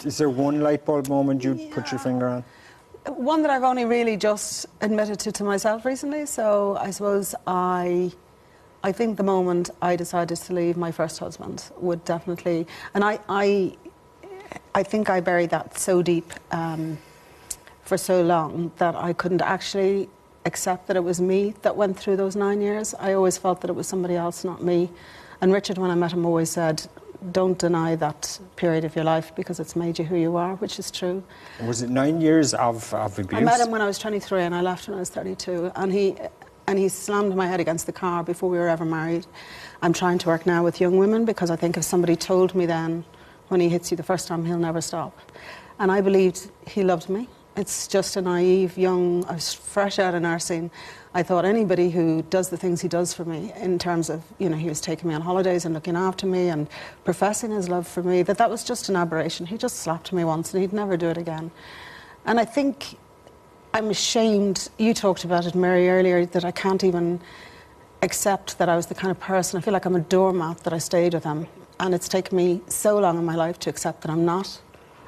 Is there one light bulb moment you'd put your finger on? One that I've only really just admitted to myself recently. So I suppose I think the moment I decided to leave my first husband would definitely, and I think I buried that so deep for so long that I couldn't actually accept that it was me that went through those 9 years. I always felt that it was somebody else, not me. And Richard, when I met him, always said, don't deny that period of your life because it's made you who you are, which is true. Was it 9 years of abuse? I met him when I was 23 and I left when I was 32. And he slammed my head against the car before we were ever married. I'm trying to work now with young women because I think if somebody told me then, when he hits you the first time, he'll never stop. And I believed he loved me. It's just a naive, young, I was fresh out of nursing. I thought anybody who does the things he does for me, in terms of, you know, he was taking me on holidays and looking after me and professing his love for me, that was just an aberration. He just slapped me once and he'd never do it again. And I think I'm ashamed, you talked about it, Mary, earlier, that I can't even accept that I was the kind of person, I feel like I'm a doormat that I stayed with him. And it's taken me so long in my life to accept that I'm not.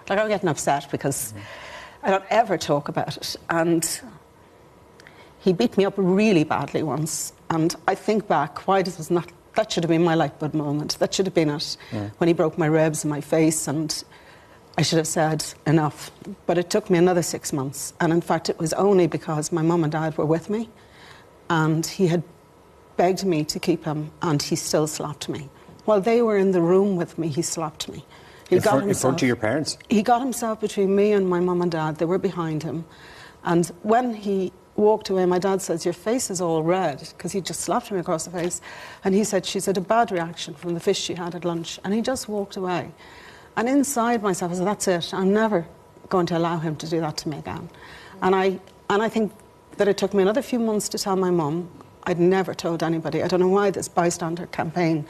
Like, I'm getting upset because I don't ever talk about it. And he beat me up really badly once. And I think back, why this was not, that should have been my light bulb moment. That should have been it, when he broke my ribs and my face. And I should have said enough. But it took me another 6 months. And in fact, it was only because my mum and dad were with me. And he had begged me to keep him. And he still slapped me. While they were in the room with me, he slapped me. In front of your parents? He got himself between me and my mum and dad. They were behind him. And when he walked away, my dad says, your face is all red, because he just slapped me across the face. And he said, she's had a bad reaction from the fish she had at lunch. And he just walked away. And inside myself, I said, that's it. I'm never going to allow him to do that to me again. And I think that it took me another few months to tell my mum. I'd never told anybody. I don't know why this bystander campaign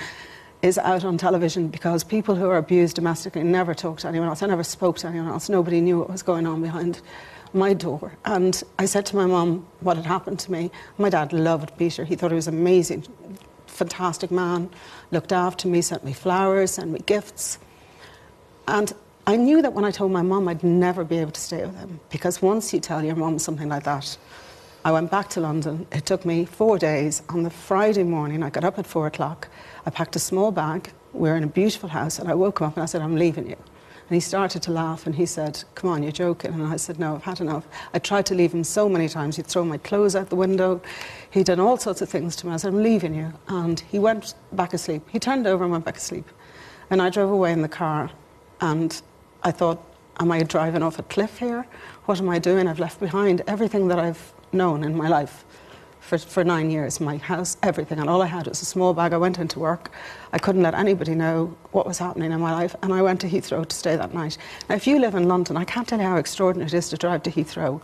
is out on television, because people who are abused domestically never talk to anyone else. I never spoke to anyone else. Nobody knew what was going on behind my door. And I said to my mum what had happened to me. My dad loved Peter. He thought he was amazing, fantastic man, looked after me, sent me flowers, sent me gifts. And I knew that when I told my mum, I'd never be able to stay with him, because once you tell your mum something like that, I went back to London. It took me 4 days. On the Friday morning, I got up at 4 o'clock. I packed a small bag. We were in a beautiful house, and I woke him up and I said, I'm leaving you. And he started to laugh and he said, come on, you're joking. And I said, no, I've had enough. I tried to leave him so many times. He'd throw my clothes out the window. He'd done all sorts of things to me. I said, I'm leaving you. And he went back asleep. He turned over and went back asleep. And I drove away in the car, and I thought, am I driving off a cliff here? What am I doing? I've left behind everything that I've known in my life for 9 years, my house, everything, and all I had was a small bag. I went into work. I couldn't let anybody know what was happening in my life, and I went to Heathrow to stay that night. Now, if you live in London, I can't tell you how extraordinary it is to drive to Heathrow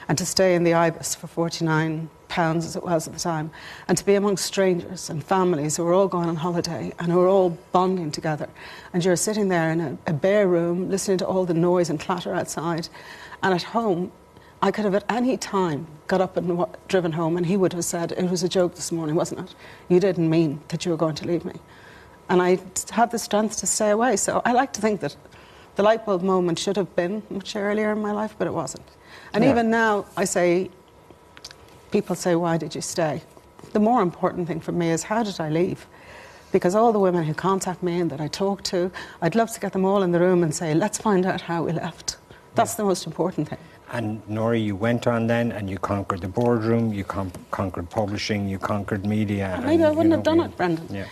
and to stay in the Ibis for £49, as it was at the time, and to be amongst strangers and families who were all going on holiday and who were all bonding together. And you're sitting there in a bare room, listening to all the noise and clatter outside. And at home, I could have at any time got up and driven home, and he would have said, it was a joke this morning, wasn't it? You didn't mean that you were going to leave me. And I had the strength to stay away. So I like to think that the light bulb moment should have been much earlier in my life, but it wasn't. And even now, I say, people say, why did you stay? The more important thing for me is, how did I leave? Because all the women who contact me and that I talk to, I'd love to get them all in the room and say, let's find out how we left. That's the most important thing. And Norah, you went on then and you conquered the boardroom, you conquered publishing, you conquered media. Maybe I wouldn't have done it, Brendan. Yeah.